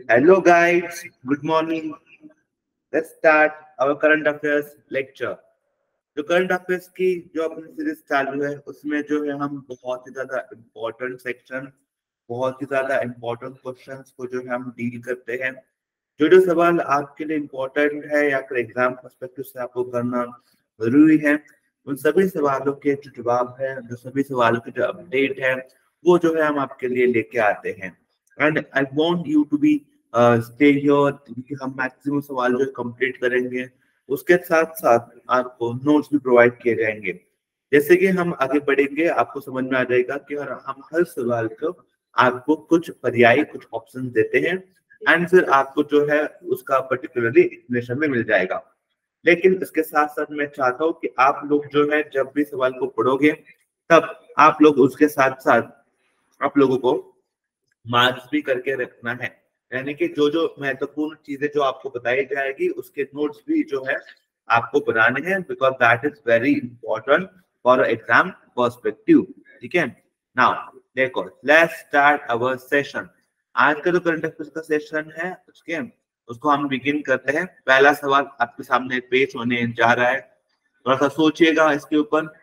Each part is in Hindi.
Hello guys, good morning. Let's start our current affairs lecture. जो करंट अफेयर्स की जो अपनी सीरीज चालू है उसमें जो है हम बहुत ही ज्यादा इम्पोर्टेंट सेक्शन, बहुत ही ज्यादा इम्पोर्टेंट क्वेश्चंस को जो है हम डील करते हैं। जो जो सवाल आपके लिए इम्पोर्टेंट है या फिर एग्जाम पर्सपेक्टिव से आपको करना जरूरी है, उन सभी सवालों के जो जवाब है, जो सभी सवालों की जो अपडेट है, वो जो है हम आपके लिए लेके आते हैं। And I want you to be stay here, क्योंकि हम मैक्सिमम सवाल जो कंप्लीट करेंगे उसके साथ साथ आपको नोट्स भी प्रोवाइड किए जाएंगे। जैसे कि हम आगे बढ़ेंगे आपको समझ में आ जाएगा कि हम हर सवाल को आपको कुछ पर्याय, कुछ ऑप्शन देते हैं एंड फिर आपको जो है उसका पर्टिकुलरली एक्सप्लेनेशन में मिल जाएगा। लेकिन इसके साथ साथ मैं चाहता हूँ कि आप लोग जो है जब भी सवाल को पढ़ोगे तब आप लोग उसके साथ साथ आप लोगों को मार्क्स भी करके रखना है, यानी कि जो जो महत्वपूर्ण चीजें जो आपको बताई जाएगी उसके नोट्स भी जो है आपको बनाने हैं, because that is very important for exam perspective. ठीक है, नाउ देखो, लेट्स स्टार्ट आवर सेशन। आज का जो करंट अफेयर्स का सेशन है उसको हम बिगिन करते हैं। पहला सवाल आपके सामने पेश होने जा रहा है, थोड़ा सा सोचिएगा इसके ऊपर।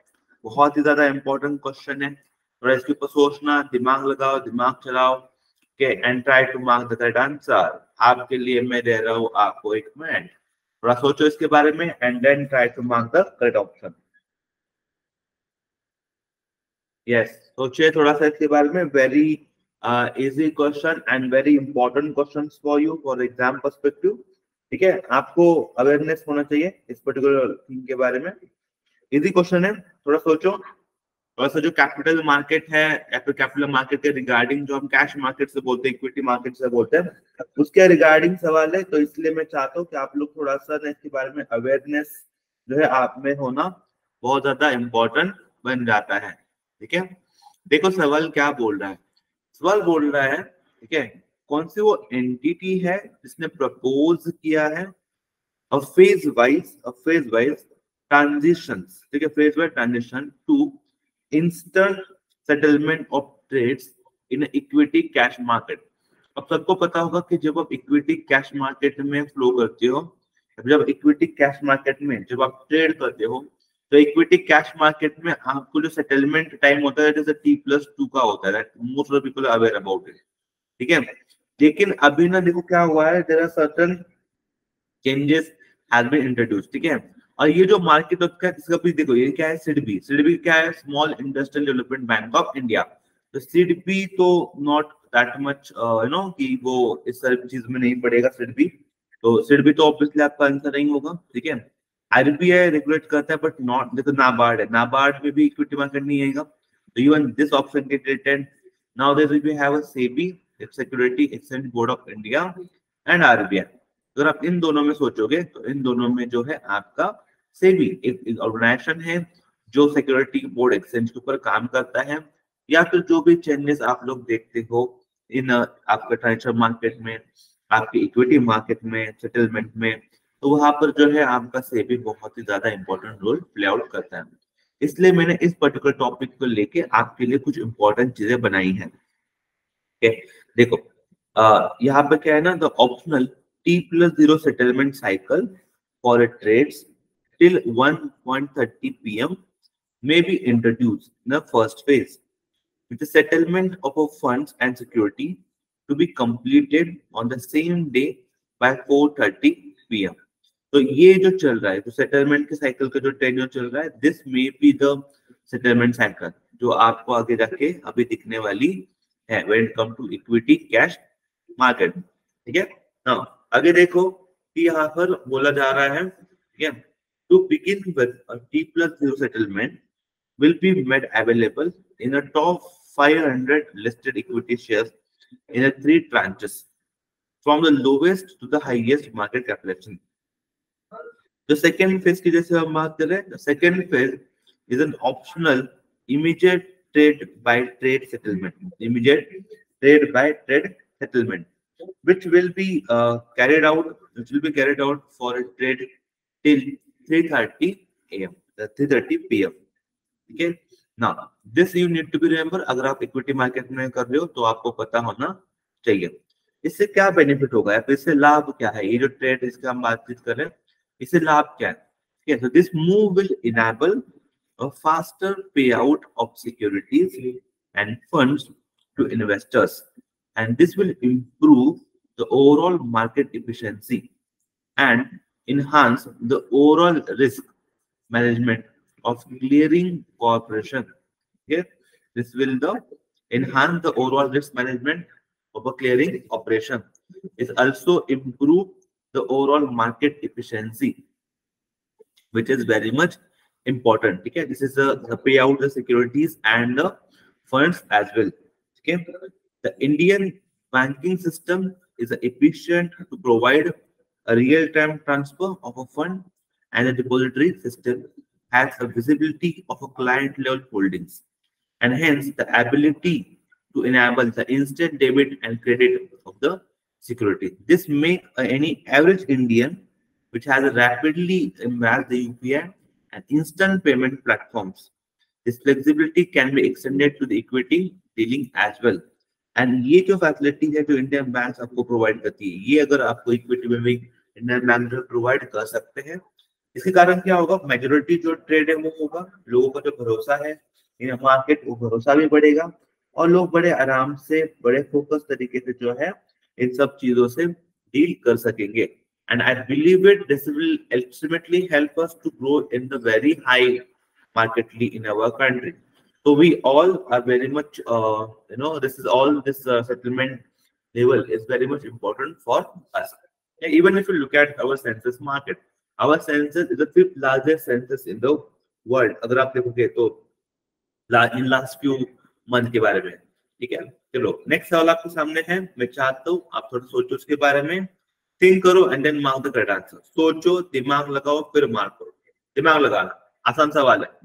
बहुत ही ज्यादा इंपॉर्टेंट क्वेश्चन है, थोड़ा इसके ऊपर सोचना, दिमाग लगाओ, दिमाग चलाओ के and try to mark the correct answer. आपके लिए मैं दे रहा हूँ आपको 1 मिनट, थोड़ा सोचो इसके बारे में and then try to mark the correct option. Yes, सोचिए थोड़ा सा इसके बारे में। Very easy question and very important question for you for exam perspective. ठीक है, आपको अवेयरनेस होना चाहिए इस पर्टिकुलर थिंग के बारे में। इजी क्वेश्चन है, थोड़ा सोचो। और सर जो कैपिटल मार्केट है या फिर कैपिटल मार्केट के रिगार्डिंग, जो हम कैश मार्केट से बोलते हैं, इक्विटी मार्केट से बोलते हैं, उसके रिगार्डिंग सवाल है। तो इसलिए मैं चाहता हूँ कि आप लोग थोड़ा सा इसके बारे में अवेयरनेस जो है आप में होना बहुत ज्यादा इम्पोर्टेंट बन जाता है। ठीक है, देखो सवाल क्या बोल रहा है। सवाल बोल रहा है, ठीक है, कौन सी वो एंटिटी है जिसने प्रपोज किया है फेज वाइज ट्रांजिशंस, ठीक है, phase wise transition to instant settlement of trades in equity cash market. अब सबको पता होगा कि जब आप इक्विटी कैश मार्केट में फ्लो करते हो, जब इक्विटी कैश मार्केट में जब आप ट्रेड करते हो, तो इक्विटी कैश मार्केट में आपको जो सेटलमेंट टाइम होता है जैसे T+2 का होता है, most of people aware about it. ठीक है, लेकिन अभी ना देखो क्या हुआ है, there are certain changes has been introduced. ठीक है, और ये जो मार्केट का इसका भी देखो, ये क्या है, सिडबी क्या है, small industrial development bank of India. तो सिडबी तो नॉट दैट मच कि वो इस सारी चीज में नहीं पड़ेगा सिडबी। तो सिडबी तो ऑब्वियसली आपका आंसर नहीं होगा। ठीक है, आरबीआई रेगुलेट करता है बट नॉट, देखो नाबार्ड है, नाबार्ड में भी इक्विटी मार्केट नहीं आएगा। तो even this option get written. Now there will be have a SEBI, security exchange board of India and RBI. अगर आप इन दोनों में सोचोगे तो इन दोनों में जो है आपका सेबी एक ऑर्गेनाइजेशन है जो सिक्योरिटी बोर्ड एक्सचेंज के ऊपर काम करता है, या फिर जो भी चेंजेस आप लोग देखते हो इन आपके ट्रांजेक्शन मार्केट में, आपके इक्विटी मार्केट में, सेटलमेंट में, तो वहां पर जो है आपका सेबी बहुत ही ज्यादा इंपॉर्टेंट रोल प्ले आउट करता है। इसलिए मैंने इस पर्टिकुलर टॉपिक को लेके आपके लिए कुछ इंपॉर्टेंट चीजें बनाई हैं। देखो, यहाँ पे क्या है ना, the optional T+0 settlement cycle for a trades till 1:30 p.m. may be introduced in the first phase, with the settlement of a funds and security to be completed on the same day by 4:30 p.m. तो ये जो चल रहा है, तो सेटलमेंट के साइकिल का जो टेन्योर चल रहा है, this may be the settlement cycle जो आपको आगे जाके अभी दिखने वाली है when it come to equity cash market. ठीक है, नाउ आगे देखो कि यहाँ पर बोला जा रहा है, ठीक है, to begin with T+0 settlement will be made available in a top 500 listed equity shares in a 3 tranches from the lowest to the highest market capitalization. The second phase की जैसे हम बात कर रहे हैं, the second phase is an optional immediate trade by trade settlement, immediate trade by trade settlement, which will be carried out for a trade till 3:30 a.m. 3:30 p.m. ठीक है, ना this you need to be remember. अगर आप इक्विटी मार्केट में कर रहे हो तो आपको पता होना चाहिए। इससे क्या बेनिफिट होगा या फिर इससे लाभ क्या है? ये जो ट्रेड इसका हम बातचीत कर रहे हैं, इससे लाभ क्या है? ठीक है, so this move will enable a faster payout of securities and funds to investors, and this will improve the overall market efficiency and enhance the overall risk management of clearing corporation. Okay, this will enhance the overall risk management of a clearing operation. It also improve the overall market efficiency, which is very much important. Okay, this is the payout, the securities and the funds as well. Okay, the Indian banking system is efficient to provide a real-time transfer of a fund, and the depository system has a visibility of a client level holdings, and hence the ability to enable the instant debit and credit of the security. This make any average Indian which has rapidly embraced the UPI and instant payment platforms. This flexibility can be extended to the equity dealing as well. And ये जो फैसिलिटी है जो इंडियन बैंक आपको प्रोवाइड करती है, ये अगर आपको इक्विटी में भी इंडियन बैंक जो प्रोवाइड कर सकते हैं, इसके कारण क्या होगा? मेजोरिटी जो ट्रेड है वो होगा, लोगों का जो भरोसा है इन मार्केट, वो भरोसा भी बढ़ेगा और लोग बड़े आराम से, बड़े फोकस तरीके से जो है इन सब चीजों से डील कर सकेंगे. And I believe it, this will ultimately help us to grow in the very high marketly in our country. So we all are very much, this is all this settlement level is very much important for us. Yeah, even if you look at our census market, our census is the 5th largest census in the world. अगर आप देखोगे तो in last few month के बारे में. ठीक है, चलो नेक्स्ट सवाल आपके सामने है. मैं चाहता हूँ आप थोड़ा सोचो उसके बारे में, थिंक करो and then mark the correct answer. सोचो, दिमाग लगाओ, फिर मार्क करो. दिमाग लगाना आसान सवाल है.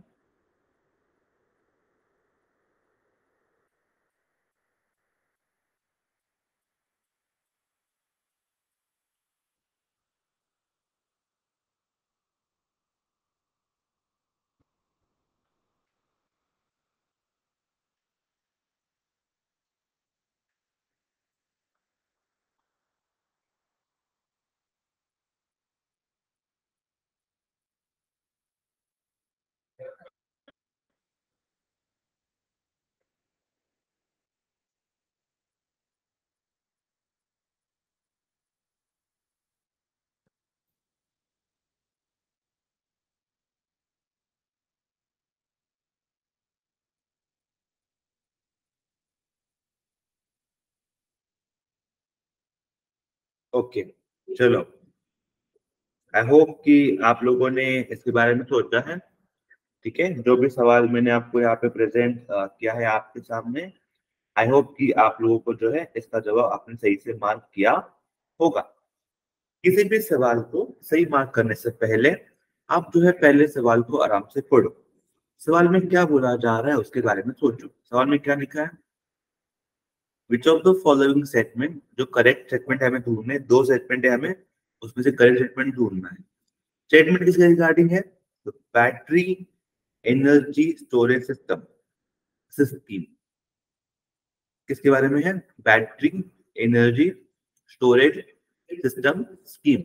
ओके, चलो आई होप कि आप लोगों ने इसके बारे में सोचा है. ठीक है, जो भी सवाल मैंने आपको यहाँ पे प्रेजेंट किया है आपके सामने, आई होप कि आप लोगों को जो है इसका जवाब आपने सही से मार्क किया होगा. किसी भी सवाल को सही मार्क करने से पहले आप जो है पहले सवाल को आराम से पढ़ो. सवाल में क्या बोला जा रहा है उसके बारे में सोचो. सवाल में क्या लिखा है? Which of the following statement, जो करेक्ट स्टेटमेंट है हमें ढूंढने, 2 स्टेटमेंट है हमें, उसमें से करेक्ट स्टेटमेंट ढूंढना है. स्टेटमेंट किसके रिगार्डिंग है? तो battery energy storage system scheme. किसके बारे में है? Battery energy storage system scheme,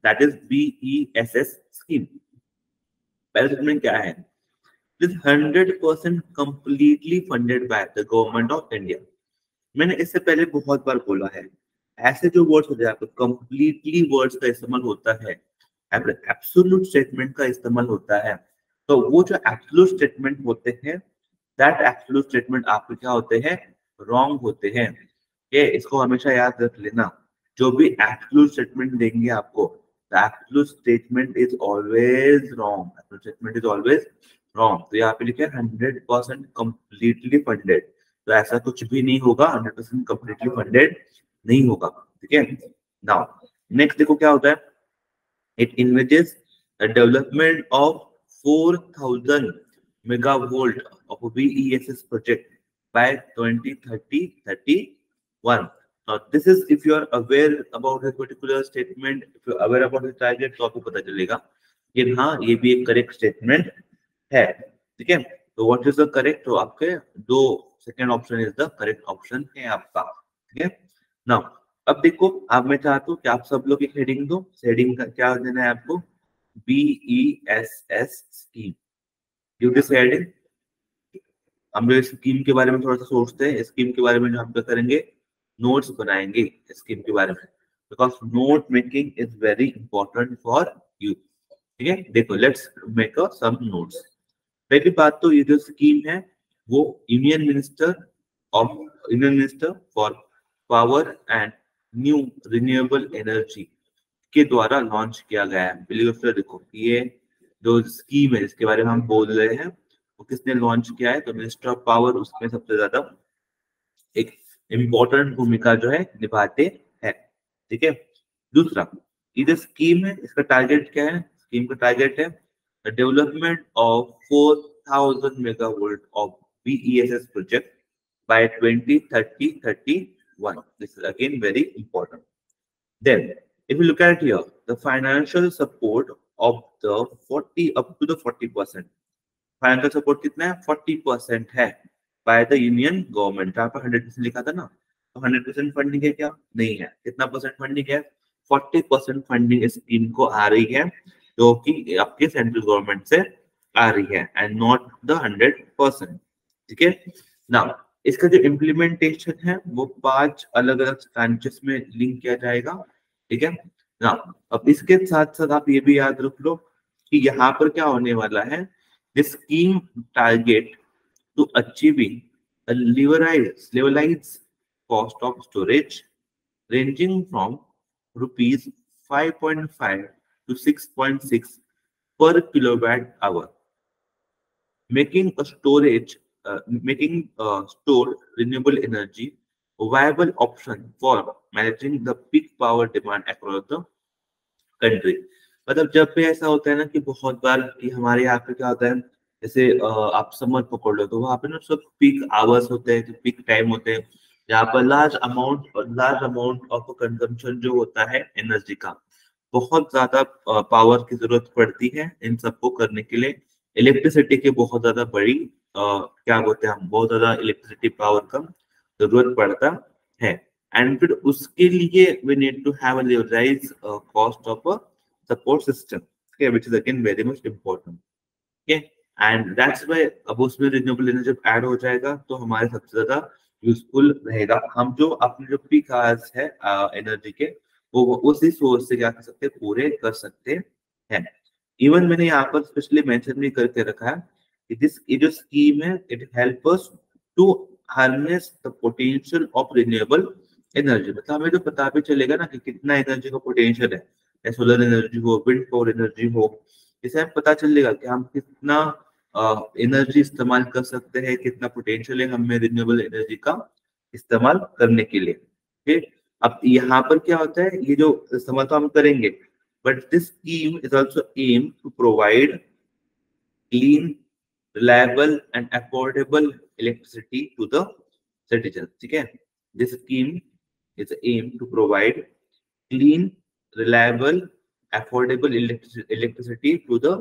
that is BESS scheme. पहला स्टेटमेंट क्या है? Is 100% completely funded by the government of India. मैंने इससे पहले बहुत बार बोला है, ऐसे जो वर्ड्स होते हैं आपको कंप्लीटली वर्ड्स का इस्तेमाल होता है, एब्सोल्यूट स्टेटमेंट का इस्तेमाल होता है. तो वो जो एब्सोल्यूट स्टेटमेंट होते हैं, दैट एब्सोल्यूट स्टेटमेंट आपके क्या होते हैं? रॉन्ग होते हैं. ये इसको हमेशा याद रख लेना. जो भी एब्सोल्यूट स्टेटमेंट देंगे आपको, the absolute statement is always wrong. Absolute statement is always wrong. तो यहाँ पे लिखे 100% कंप्लीटली फंडेड, तो ऐसा कुछ भी नहीं होगा. 100% कंप्लीटली फंडेड नहीं होगा. ठीक है, नाउ नेक्स्ट देखो क्या होता है. It involves the development of 4000 megavolt of a BESS project by 2030-31. Now this is if you are aware about this particular statement, if you are aware about the target, तो आपको पता चलेगा कि हाँ ये भी एक करेक्ट स्टेटमेंट है. ठीक है, तो व्हाट इज द करेक्ट? तो आपके दो second option is the correct option है आपका. ठीक है, नाउ अब देखो, अब मैं चाहता हूँ कि आप सब लोग एक हेडिंग दो। हेडिंग का क्या देना है आपको? BESS scheme. Due this heading हम लोग स्कीम के बारे में थोड़ा सा सोचते हैं। स्कीम के बारे में जो हम क्या करेंगे, नोट्स बनाएंगे स्कीम के बारे में, because note making is very important for you. ठीक है, देखो लेट्स मेक सम नोट्स। पहली बात तो ये जो स्कीम है वो union minister for power and new renewable energy के द्वारा लॉन्च किया गया है। बिलीव सर, देखो ये जो स्कीम है इसके बारे में हम बोल रहे हैं वो किसने लॉन्च किया है, तो मिनिस्टर ऑफ पावर उसमें सबसे ज्यादा एक इम्पोर्टेंट भूमिका जो है निभाते हैं। ठीक है, दूसरा ये जो स्कीम है इसका टारगेट क्या है? स्कीम का टारगेट है development of 4000 megawatt of BESS project by 2030-31. This is again very important. Then, if you look at here, the financial support of the 40 up to the 40%. Financial support कितना है? 40% है बाय द यूनियन गवर्नमेंट। जहाँ पर 100% लिखा था ना, तो 100% फंडिंग है क्या? नहीं है। कितना परसेंट फंडिंग है? 40% फंडिंग इस स्कीम को आ रही है, जो कि आपके सेंट्रल गवर्नमेंट से आ रही है, एंड नॉट द 100%। ठीक है ना। इसका जो इम्प्लीमेंटेशन है वो 5 अलग अलग ब्रांचेस में लिंक किया जाएगा। ठीक है ना। अब इसके साथ साथ आप ये भी याद रख लो कि यहाँ पर क्या होने वाला है। The scheme target to achieving a levelized cost of storage ranging from rupees 5.5 to 6.6 per kilowatt hour, making a making stored renewable energy a viable option for managing the peak power demand across the country. मतलब जब भी ऐसा होता है ना कि बहुत बार कि हमारे यहाँ पे क्या होता है, जैसे आप समर पकड़ लो तो वहां पे ना सब पीक आवर्स होते हैं, पीक टाइम होते हैं, जहाँ पर लार्ज अमाउंट ऑफ कंजम्पशन जो होता है एनर्जी का, बहुत ज्यादा पावर की जरूरत पड़ती है इन सबको करने के लिए। इलेक्ट्रिसिटी की बहुत ज्यादा बड़ी क्या बोलते हैं हम, बहुत ज्यादा इलेक्ट्रिसिटी पावर का जरूरत पड़ता है। एंड फिर उसके लिए we need to have a leverage cost of a support system, okay, which is again very much important. okay, and that's why अब उसमें रिन्यूएबल एनर्जी जब ऐड हो जाएगा तो हमारे सबसे ज्यादा यूजफुल रहेगा। हम जो अपने जो पीक आवर्स है एनर्जी के, वो उसी सोर्स से क्या कर सकते हैं, पूरे कर सकते हैं। इवन मैंने यहाँ पर स्पेशली मेंशन भी करके रखा है कि ये जो स्कीम है it help us to harness the potential of renewable energy. मतलब हमें तो पता भी चलेगा ना कि कितना एनर्जी का पोटेंशियल है, या सोलर एनर्जी हो, विंड पावर एनर्जी हो, इससे हमें पता चलेगा कि हम कितना एनर्जी इस्तेमाल कर सकते हैं, कितना पोटेंशियल है हमें रिन्यूएबल एनर्जी का इस्तेमाल करने के लिए। ठीक, अब यहाँ पर क्या होता है, ये जो इस्तेमाल तो हम करेंगे, but this scheme is also aim to provide clean, reliable and affordable electricity to the citizens। ठीक है, this scheme is aim to provide clean, reliable, affordable electricity to the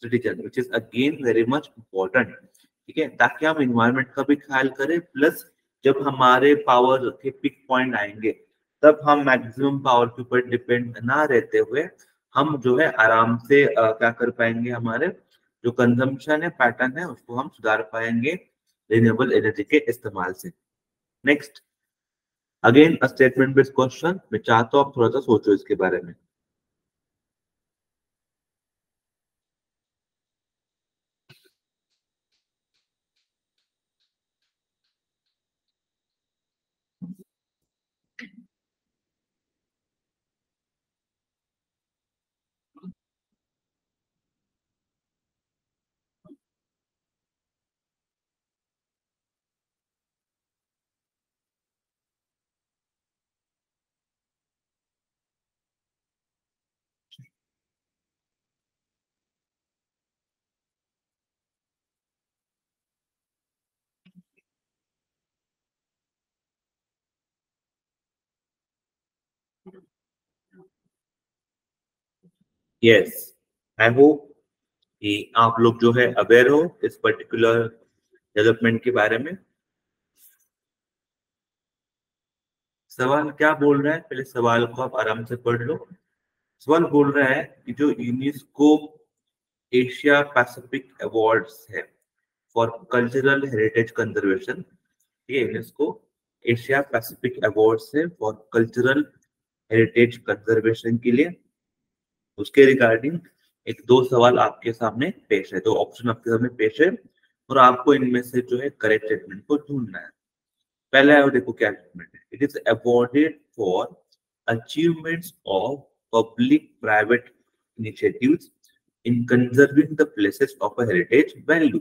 citizen, which is again very much important। ठीक है, ताकि हम इन्वायरमेंट का भी ख्याल करें, प्लस जब हमारे पावर के पिक पॉइंट आएंगे तब हम मैक्सिमम पावर के ऊपर डिपेंड ना रहते हुए हम जो है आराम से क्या कर पाएंगे, हमारे जो कंजम्पशन है पैटर्न है उसको हम सुधार पाएंगे रिन्यूएबल एनर्जी के इस्तेमाल से। Next, again a statement based question. मैं चाहता हूँ आप थोड़ा सा सोचो इसके बारे में। यस, आई होप कि आप लोग जो है अवेयर हो इस पर्टिकुलर डेवलपमेंट के बारे में। सवाल क्या बोल रहा है, पहले सवाल को आप आराम से पढ़ लो। सवाल बोल रहा है कि जो यूनेस्को एशिया पैसिफिक अवार्ड्स है फॉर कल्चरल हेरिटेज कंजर्वेशन, ये यूनेस्को एशिया पैसिफिक अवार्ड्स है फॉर कल्चरल हेरिटेज कंजर्वेशन के लिए, उसके रिगार्डिंग एक दो सवाल आपके सामने पेश है, दो ऑप्शन आपके सामने पेश है और आपको इनमें से जो है करेक्ट स्टेटमेंट को ढूंढना है। पहला है, देखो क्या स्टेटमेंट है, it is awarded for achievements of public private initiatives in conserving the places of a heritage value.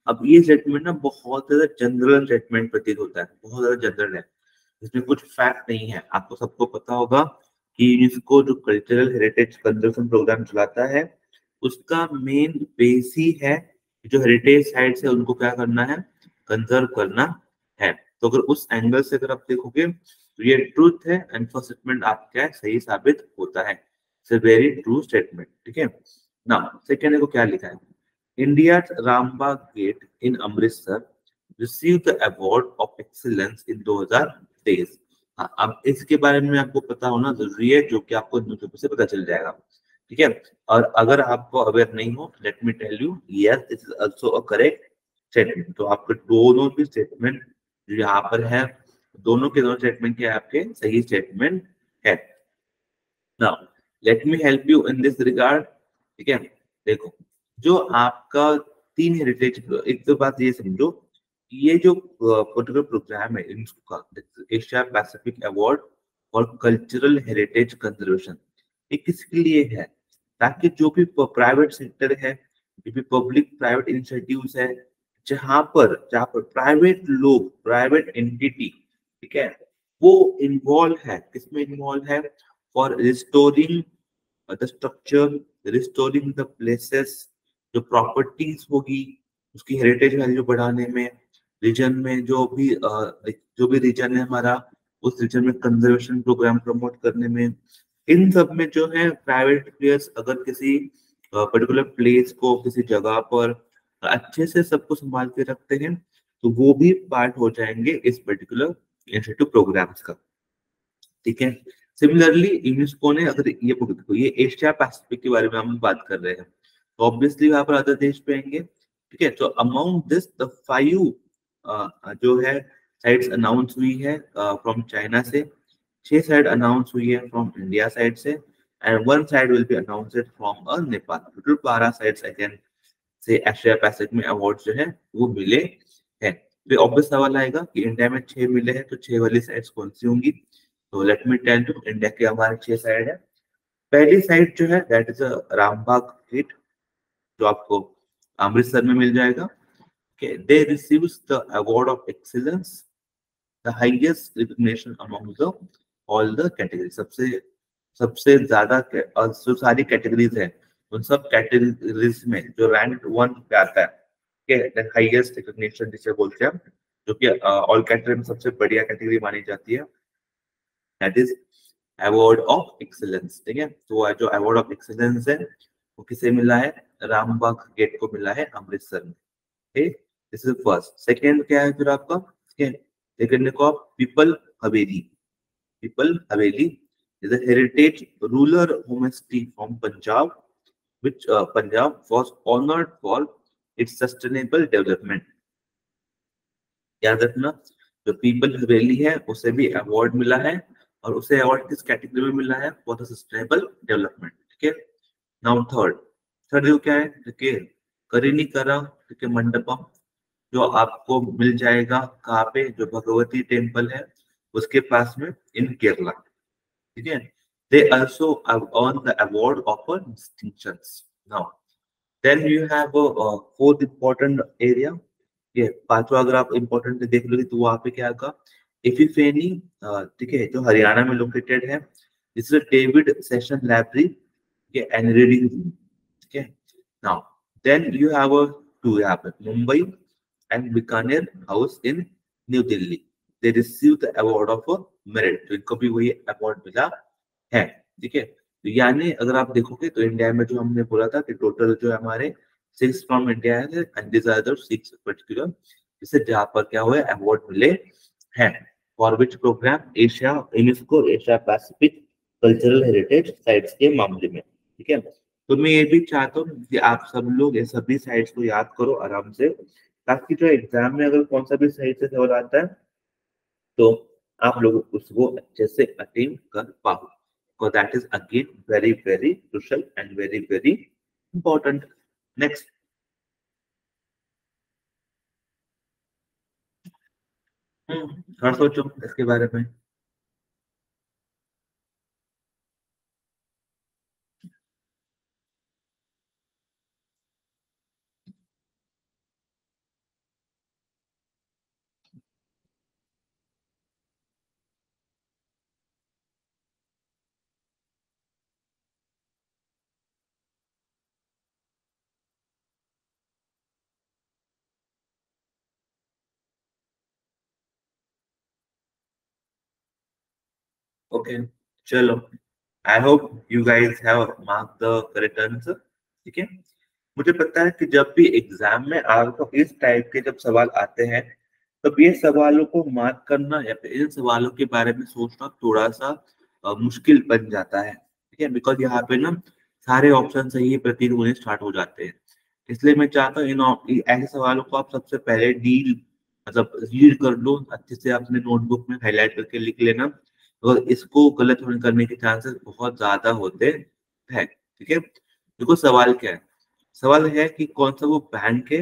अब ये स्टेटमेंट ना बहुत ज्यादा जनरल स्टेटमेंट प्रतीत होता है, बहुत ज्यादा जनरल है, इसमें कुछ फैक्ट नहीं है। आपको सबको पता होगा कि यूनेस्को जो कल्चरल हेरिटेज कंजर्वेशन प्रोग्राम चलाता है उसका मेन बेस ही है जो हेरिटेज साइट्स है उनको क्या करना है, कंजर्व करना है। तो अगर उस एंगल से अगर आप देखोगे तो ये ट्रूथ है एंड फर्स्ट स्टेटमेंट आपका सही साबित होता है, it's a very true statement. ठीक है ना, सेकंड देखो क्या लिखा है, India Rambagh get in Amritsar received the award of excellence in 2023। हाँ, अब इसके बारे में आपको पता होना जरूरी है, जो कि आपको न्यूज़पेपर से पता चल जाएगा। ठीक है, और अगर आपको अवेयर नहीं हो, let me tell you, yes this is also a correct statement. तो आपके दोनों भी स्टेटमेंट जो यहाँ पर है, दोनों के दोनों स्टेटमेंट के आपके सही स्टेटमेंट है। Now let me help you in this regard. ठीक है, देखो जो आपका तीन हेरिटेज, एक तो बात ये समझो, ये जो पर्टिकुलर प्रोग्राम है इनका एशिया पैसिफिक अवार्ड और कल्चरल हेरिटेज कंजर्वेशन, ये किसके लिए है, ताकि जो भी प्राइवेट सेक्टर है, जो भी पब्लिक प्राइवेट इनिशिएटिव्स है, जहां पर प्राइवेट लोग, प्राइवेट एंटिटी, ठीक है, वो इन्वॉल्व है, किसमें इन्वॉल्व है, for restoring the structure, restoring the places, जो प्रॉपर्टीज होगी उसकी हेरिटेज वैल्यू बढ़ाने में, रीजन में जो भी रीजन है हमारा, उस रीजन में कंजर्वेशन प्रोग्राम प्रमोट करने में, इन सब में जो है प्राइवेट प्लेयर्स अगर किसी पर्टिकुलर प्लेस को, किसी जगह पर अच्छे से सबको संभाल के रखते हैं तो वो भी पार्ट हो जाएंगे इस पर्टिकुलर इंस्टीट्यूट प्रोग्राम्स का। ठीक है, सिमिलरली यूनेस्को ने, अगर ये देखो, ये एशिया पैसिफिक के बारे में हम बात कर रहे हैं तो ऑब्वियसली वहां पर अदर देश पे आएंगे। ठीक है, तो अमाउंट दिस द 5 जो है साइट्स अनाउंस हुई है फ्रॉम चाइना से, 6 साइट अनाउंस हुई है फ्रॉम इंडिया साइड से, and 1 side will be announced from Nepal. Total 12 sites again से एशिया पैसिफिक में अवार्ड जो है वो मिले हैं। फिर ऑब्वियस सवाल आएगा कि इंडिया में 6 मिले हैं तो 6 वाली साइट्स कौन सी होंगी। तो let me tell you, India के हमारे 6 साइड है। पहली साइड जो है दैट इज रामबाग गेट, जो आपको अमृतसर में मिल जाएगा। Okay, they receives the award of excellence, the highest recognition among the all the categories। सबसे ज्यादा जो सारी कैटेगरीज है उन सब कैटेगरीज में जो रैंक 1 पे आता है, हाईएस्ट रिकॉग्निशन जिसे बोलते हैं, जो कि ऑल कैटेगरी में सबसे बढ़िया कैटेगरी मानी जाती है, that is award of excellence. ठीक है, तो जो अवार्ड ऑफ एक्सीलेंस है वो किसे मिला है, रामबाग गेट को मिला है अमृतसर में। ठीक, दिस इज फर्स्ट। सेकंड क्या है फिर आपका, सेकंड देखो आप, people Haveli is a heritage ruler homestead from Punjab, which Punjab was honored for its sustainable development। याद रखना, जो पीपल हवेली है उसे भी अवार्ड मिला है, और उसे अवार्ड किस कैटेगरी में मिला है, फॉर द सस्टेनेबल डेवलपमेंट। ठीक है, नाउ थर्ड जो क्या है, ठीक है, करीनी करा, ठीक है, मंडपम, जो आपको मिल जाएगा कहाँ पे, जो भगवती टेम्पल है उसके पास में इन केरला। ठीक है, they also have earned the award of a distinctions। Now then you have a fourth important area। ये पांचवा अगर आप इम्पोर्टेंट देख लोगे तो वहां पे क्या होगा, एफिफेनी, ठीक है, जो हरियाणा में लोकेटेड है, this is David Sassoon library, ठीक है, एंड रीडिंग रूम। ठीक है, now then you have to यहाँ पे Mumbai and Bikaner house in New Delhi, they receive the award of merit, तो इनको भी वही अवार्ड मिला है। ठीक है, तो यानी अगर आप देखोगे तो इंडिया में जो हमने बोला था कि टोटल जो हमारे 6 फ्रॉम इंडिया है and this are the 6 particular, जिससे जहां पर क्या हुआ अवार्ड मिले हैं। For which program? Asia UNESCO Asia Pacific cultural heritage sites के मामले में। ठीक है, तो मैं ये भी चाहता हूँ कि आप सब लोग ये सभी साइट्स को याद करो आराम से, ताकि जो एग्जाम में अगर कौन सा भी सही से सवाल आता है तो आप लोग उसको अच्छे से अटेंड कर पाओ। because that is again very very crucial and very very important. Next, थोड़ा सोचो इसके बारे में। ओके, चलो, I hope you guys have mark the correct answer. ठीक है, मुझे पता है कि जब भी एग्जाम में आपको इस टाइप के जब सवाल आते हैं, तब ये सवालों को मार्क करना या फिर इन सवालों के बारे में सोचना थोड़ा सा मुश्किल बन जाता है। ठीक है, बिकॉज यहाँ पे ना सारे ऑप्शन सही प्रतीत होने स्टार्ट हो जाते हैं। इसलिए मैं चाहता हूँ ऐसे सवालों को आप सबसे पहले डील मतलब रीड कर लो अच्छे से, अपने नोटबुक में हाईलाइट करके लिख लेना, और इसको गलत होने करने के चांसेस बहुत ज्यादा होते हैं। ठीक है, देखो सवाल क्या है। सवाल है कि कौन सा वो बैंक है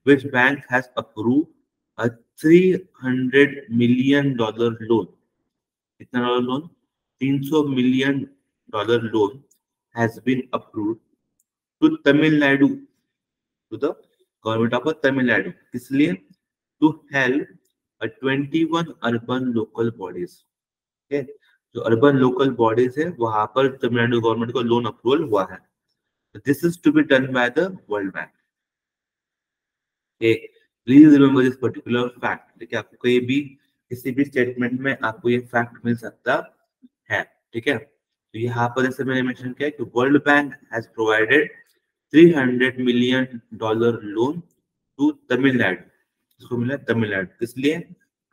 which bank has approve a $300 million loan. कितना dollar loan? $300 million loan has been approved to Tamil Nadu, to the government of Tamil Nadu. इसलिए to help a 21 urban local bodies. Okay? जो अर्बन लोकल बॉडीज है वहां पर तमिलनाडु गवर्नमेंट को लोन अप्रूवल हुआ है। This is to be done by the world bank. Please remember this particular fact. देखिए, आपको कहीं भी किसी भी स्टेटमेंट में आपको ये फैक्ट मिल सकता है। ठीक है, तो यहाँ पर जैसे मैंने मेंशन किया कि world bank has provided $300 million loan to Tamil Nadu. इसको मिला तमिलनाडु, इसलिए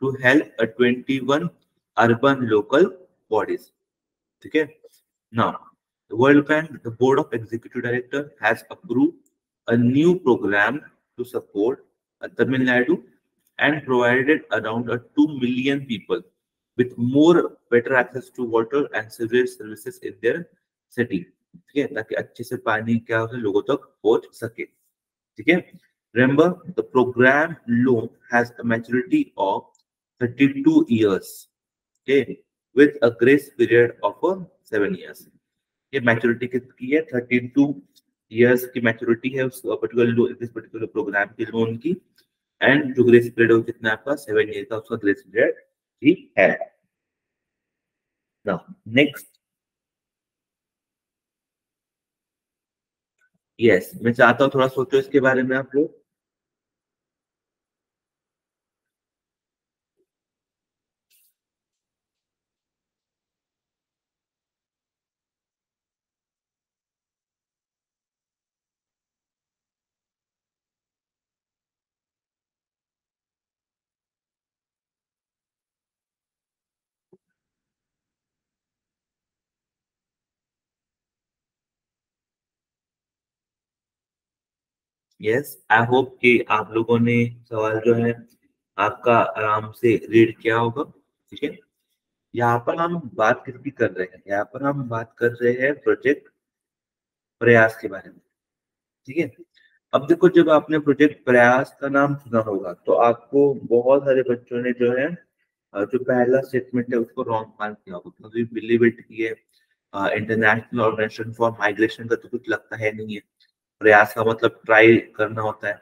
to help 21 urban local bodies. ठीक है, now the World Bank, the board of executive director has approved a new program to support Tamil Nadu and provided around 2 million people with more better access to water and sewage services in their city। ठीक है, ताकि अच्छे से पानी क्या हो लोगों तक पहुंच सके। ठीक है, remember the program loan has a maturity of 32 years, okay, with a grace period of 7 years। ये मैच्योरिटी कितनी है? 32 years की मैच्योरिटी है उस पर्टिकुलर इस पर्टिकुलर प्रोग्राम के लोन की। एंड जो ग्रेस पीरियड है वो कितना है आपका? 7 years का उसका ग्रेस पीरियड ही है। नाउ नेक्स्ट, यस, मैं चाहता हूँ थोड़ा सोचो इसके बारे में आप लोग। यस, आई होप कि आप लोगों ने सवाल जो है आपका आराम से रीड किया होगा। ठीक है, यहाँ पर हम बात किसकी कर रहे हैं? यहाँ पर हम बात कर रहे हैं प्रोजेक्ट प्रयास के बारे में। ठीक है, अब देखो, जब आपने प्रोजेक्ट प्रयास का नाम सुना होगा तो आपको बहुत सारे बच्चों ने जो है जो पहला स्टेटमेंट है उसको रॉन्ग मान किया होगा, क्योंकि बिलीव इट कि ये इंटरनेशनल ऑर्गेनाइजेशन फॉर माइग्रेशन का तो कुछ लगता है नहीं है। प्रयास का मतलब ट्राई करना होता है,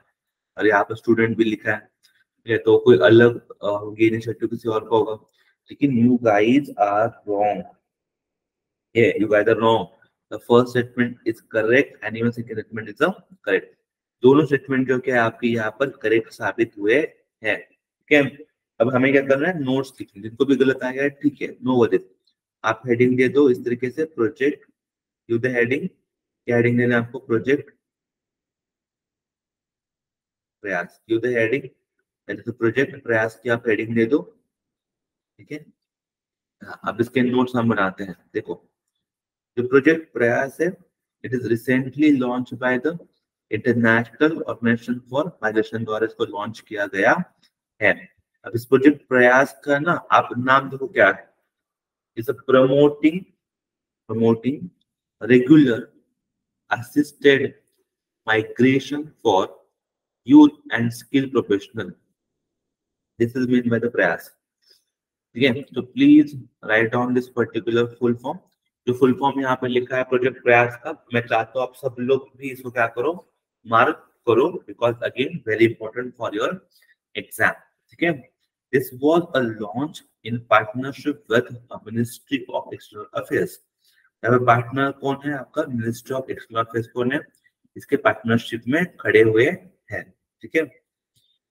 और यहाँ पर स्टूडेंट भी लिखा है, ये तो कोई अलग इनिशिएटिव किसी और का होगा। लेकिन you guys are wrong, yeah, you guys are wrong. The first statement is correct and even second statement is correct. दोनों स्टेटमेंट जो कि आपके यहाँ पर करेक्ट साबित हुए हैं। ठीक है, अब हमें क्या करना है? नोट्स लिखने, जिनको भी गलत आएगा ठीक है, नो वरीज। आप हेडिंग दे दो इस तरीके से, प्रोजेक्ट यू द हेडिंग। क्या हेडिंग देना है आपको? प्रोजेक्ट प्रयास, यू द हेडिंग, प्रोजेक्ट प्रयास की आप हेडिंग दे दो। ठीक है, अब इसके नोट्स हम बनाते हैं। देखो, जो प्रोजेक्ट प्रयास है, it is recently launch by the international organisation for migration, द्वारा इसको लॉन्च किया गया है। अब इस प्रोजेक्ट प्रयास का ना आप नाम देखो क्या है, is promoting regular assisted migration for youth and skilled professional. This is meant by the प्रयास। ठीक है, तो please write down this particular full form. जो फुल फॉर्म यहाँ पे लिखा है प्रोजेक्ट प्रयास का, मैं चाहता हूँ आप सब लोग भी इसको क्या करो, मार्क करो, because again very important for your exam. ठीक है, this was a launch in partnership with ministry of external affairs. यहाँ पे पार्टनर कौन है आपका, मिनिस्ट्री ऑफ एक्सटर्नल अफेयर्स कौन है, इसके पार्टनरशिप में खड़े हुए हैं। ठीक है,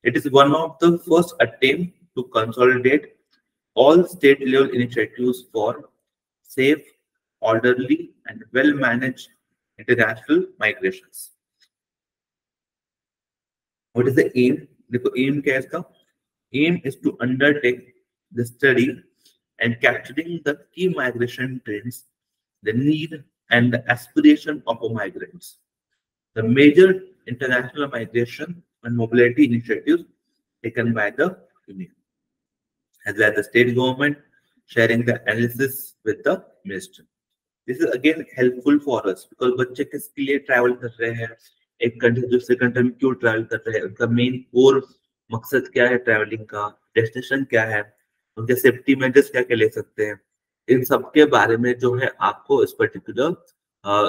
it is one of the first attempt to consolidate all state level initiatives for safe, orderly and well managed international migrations. What is the aim? देखो aim क्या है इसका, aim is to undertake the study and capturing the key migration trends, the need and the aspiration of migrants, the major international migration and mobility initiatives taken by the Union, as well as the state government, sharing the analysis with the minister. This is again helpful for us because बच्चे किसके लिए ट्रैवल कर रहे हैं, एक कंट्री से दूसरे कंट्री में क्यों ट्रैवल कर रहे हैं, उनका मेन कोर मकसद क्या है ट्रैवलिंग का, डेस्टिनेशन क्या है, उनके सेफ्टी मेजर्स क्या क्या ले सकते हैं, इन सब के बारे में जो है आपको इस पर्टिकुलर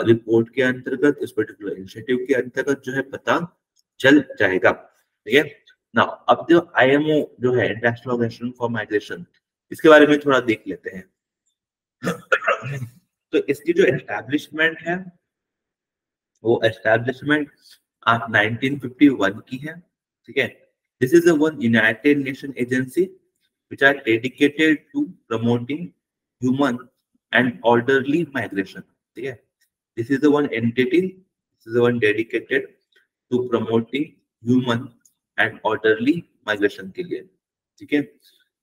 रिपोर्ट के अंतर्गत, इस पर्टिकुलर इनिशिएटिव के अंतर्गत जो है पता चल जाएगा। ठीक है ना, अब जो IMO जो है, इंटरनेशनल ऑर्गेनाइजेशन फॉर माइग्रेशन, इसके बारे में थोड़ा देख लेते हैं। तो इसकी जो एस्टैब्लिशमेंट है, वो एस्टैब्लिशमेंट 1951 की है। ठीक है, this is one United nation agency which are dedicated to promoting human and orderly migration. ठीक है, this is the one entity, this is the one dedicated to promoting human and orderly migration के लिए। ठीक है,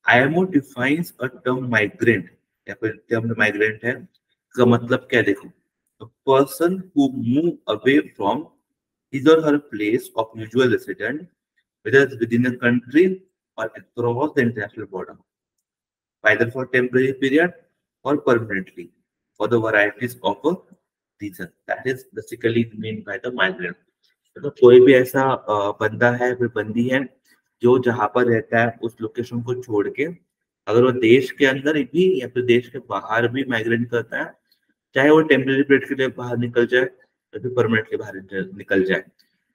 IMO defines a term migrant, या फिर term migrant है, इसका मतलब क्या है देखो, a person who move away from his or her place of usual residence, whether it's within a country or across the international border, either for temporary period or permanently, for the varieties of a reason. That is basically meant by the migrant. तो कोई भी ऐसा बंदा है फिर बंदी है जो जहां पर रहता है उस लोकेशन को छोड़ के, अगर वो देश के अंदर भी या फिर देश के बाहर भी माइग्रेट करता है, चाहे वो टेम्पररी पीरियड के लिए बाहर निकल जाए या फिर परमानेंटली बाहर निकल जाए,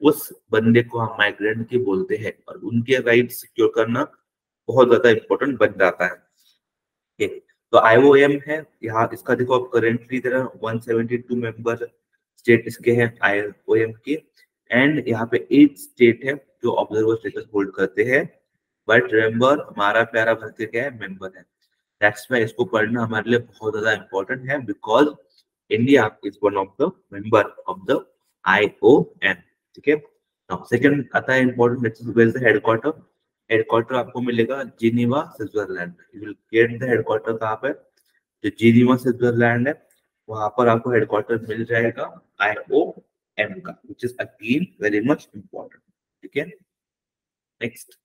उस बंदे को हम माइग्रेंट की बोलते हैं, और उनके राइट सिक्योर करना बहुत ज्यादा इंपॉर्टेंट बन जाता है। ठीक, तो IOM है यहाँ, इसका देखो अब करेंटली 172 मेंबर स्टेट इसके हैं IOM के, एंड यहाँ पे 8 स्टेट है जो ऑब्जर्वर स्टेटस होल्ड करते हैं, बट रिमेंबर हमारा प्यारा भारत क्या है, मेंबर है। दैट्स व्हाई इसको पढ़ना हमारे लिए बहुत ज्यादा इंपॉर्टेंट है, because India is one of the member of the IOM। ठीक है, नाउ सेकंड आता है important, where is the headquarter. Headquarter आपको मिलेगा Geneva Switzerland. You will get the headquarter कहाँ पे, जो जिनीवा स्विट्जरलैंड है वहां पर आपको हेडक्वार्टर मिल जाएगा IOM का, which is again very much important। ठीक है, next.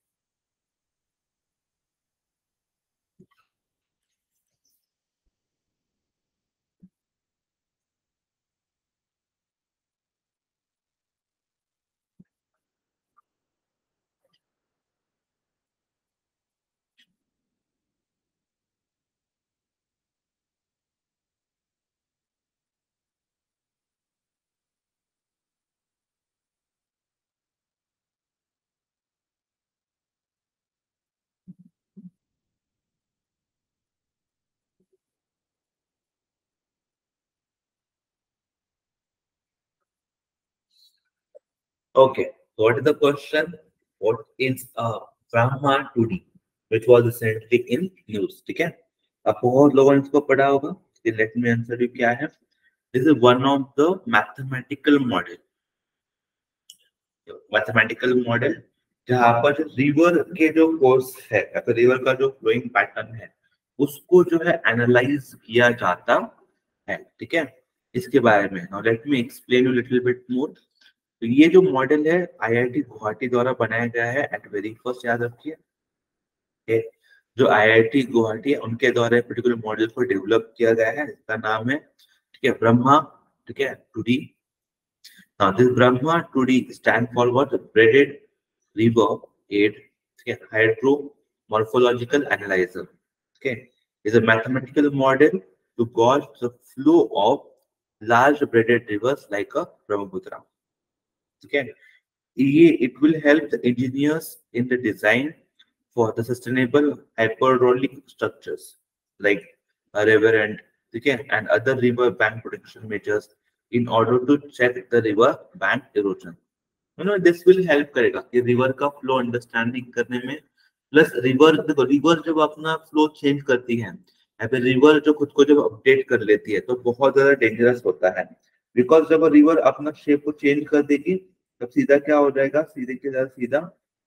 Okay, so what is the question? What is Brahma 2D, which was recently in news? ठीक है, अब बहुत लोगों ने इसको पढ़ा होगा। लेट मी आंसर यू क्या है। This is one of the mathematical model, mathematical model जहाँ पर रिवर के जो कोर्स है या फिर रिवर का जो फ्लोइंग पैटर्न है उसको जो है एनालाइज किया जाता है, ठीक है। इसके बारे में now let me explain you little bit more. तो ये जो मॉडल है आईआईटी गुवाहाटी द्वारा बनाया गया है एट वेरी फर्स्ट, याद रखिए। जो आईआईटी गुवाहाटी है उनके द्वारा पर्टिकुलर मॉडल को डेवलप किया गया है, इसका नाम है, ठीक है, ब्रह्मा, ठीक है, 2D। Now this Brahma 2D stand for what? Braided river aid, ठीक है, hydro morphological analyzer, okay, is a mathematical model to gauge the flow of large braided rivers like a Brahmaputra, okay. It will help the engineers in the design for the sustainable hydraulic structures like a river okay, and other river bank protection measures in order to check the river bank erosion. This will help करेगा कि रिवर का फ्लो अंडरस्टैंडिंग करने में, प्लस रिवर, देखो रिवर जब अपना फ्लो चेंज करती है या फिर रिवर जो खुद को जब अपडेट कर लेती है तो बहुत ज्यादा डेंजरस होता है, बिकॉज जब रिवर अपना शेप को चेंज कर देगी तब सीधा क्या हो जाएगा, सीधे के साथ सीधा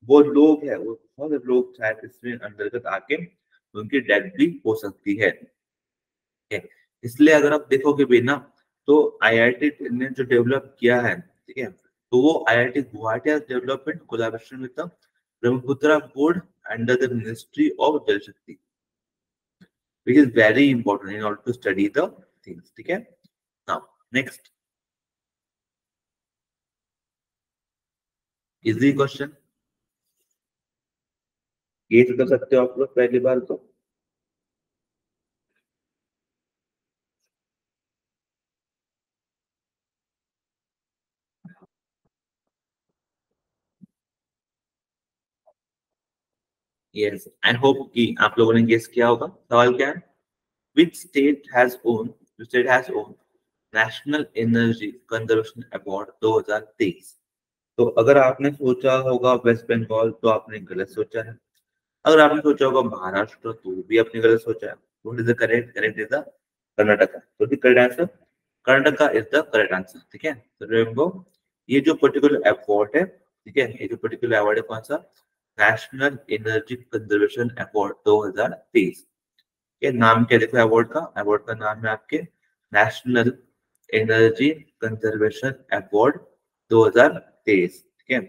वो लोग है, वो बहुत लोग शायद इसमें अंतर्गत आके उनकी डेथ भी हो सकती है। इसलिए अगर आप देखोगे भी ना तो आईआईटी ने जो डेवलप किया है, ठीक है, तो वो IIT Guwahati development collaboration with the Brahmaputra board under the ministry of जल शक्ति, which is very important in order to study the things, ठीक है। नाउ नेक्स्ट इजी क्वेश्चन, ये तो कर सकते हो आप लोग पहली बार तो। यस, आई होप कि आप लोगों ने गेस किया होगा। सवाल क्या है? Which state has won national energy conservation award 2023? तो अगर आपने सोचा होगा वेस्ट बंगाल तो आपने गलत सोचा है, अगर आपने सोचा होगा महाराष्ट्र तो भी आपने गलत सोचा है। What is the correct? Correct is the Karnataka. तो the correct answer Karnataka is the correct answer, ठीक है। तो रिमेंबर ये जो पर्टिकुलर अवार्ड है, ठीक है, ये जो पर्टिकुलर अवार्ड है कौन सा? National energy conservation award 2023। ये नाम क्या देखो अवार्ड का? अवार्ड का नाम है आपके नेशनल एनर्जी कंजर्वेशन अवार्ड 2023, ठीक है।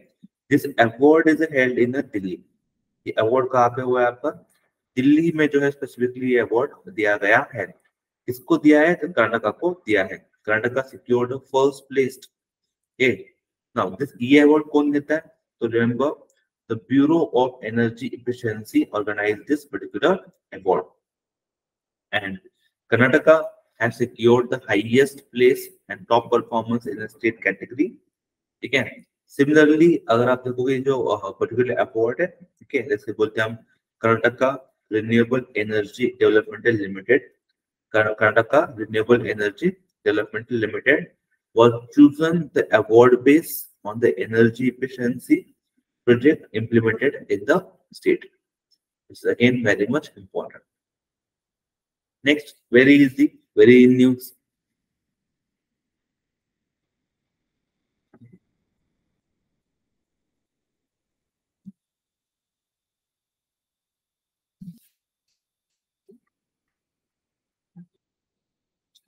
This award is held in Delhi. ये अवार्ड कहाँ पे हुआ है आपका? दिल्ली में जो है स्पेसिफिकली ये अवार्ड दिया गया है। किसको दिया है? तो कर्नाटका को दिया है। Karnataka secured first placed. Okay, now this ये अवार्ड कौन देता है? तो remember the bureau of energy efficiency organise this particular award and Karnataka has secured the highest place and top performance in the state category, ठीक है। सिमिलरली अगर आप देखोगे जो पर्टिकुलर अवार्ड है, ठीक है, जैसे बोलते हैं हम Karnataka renewable energy development limited, Karnataka renewable energy development limited was chosen the award based on the energy efficiency project implemented in the state. It's again very much important. Next, very easy, very news.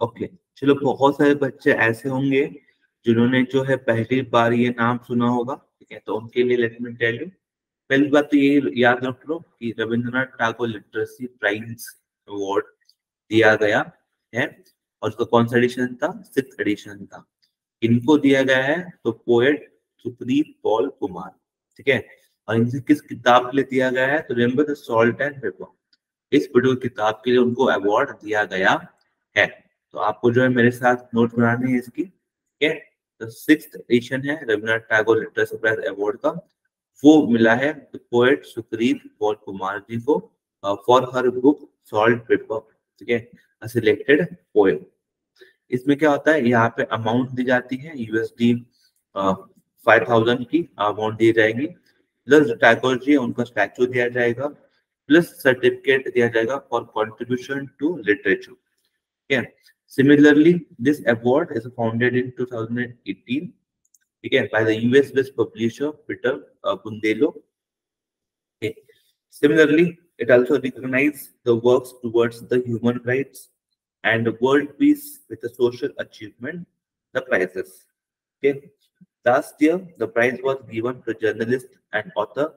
Okay, चलो बहुत सारे बच्चे ऐसे होंगे जिन्होंने जो है पहली बार ये नाम सुना होगा, ठीक है, तो उनके लिए लेट मी टेल यू। पहली बात तो ये याद रख लो कि Rabindranath Tagore literacy prize award दिया गया है और उसका कौन सा एडिशन था? 6th एडिशन था। इनको दिया गया है तो पोएट सुप्रीत पॉल कुमार, ठीक है। और इनसे किस किताब के लिए दिया गया है? तो remember the salt and paper, इस पर्टिकुलर किताब के लिए उनको अवार्ड दिया गया है। तो आपको जो है मेरे साथ नोट बनानी है इसकी, ठीक है। तो 6th एडिशन है Rabindranath Tagore literacy prize award का, वो मिला है पोएट सुप्रीत पॉल कुमार जी को for her book salt paper, ठीक है, सिलेक्टेड पोएम। इसमें क्या होता है, यहाँ पे अमाउंट दी जाती है यूएसडी 5000 की अमाउंट दी जाएगी, प्लस टैगोर जी उनका स्टैचू दिया जाएगा, प्लस सर्टिफिकेट दिया जाएगा फॉर कंट्रीब्यूशन टू लिटरेचर, ठीक है। Similarly this award is founded in 2018, ठीक है, by the US based publisher Peter Bundelo. Similarly, It also recognizes the works towards the human rights and world peace with the social achievement, the prizes. Okay. Last year, the prize was given to journalist and author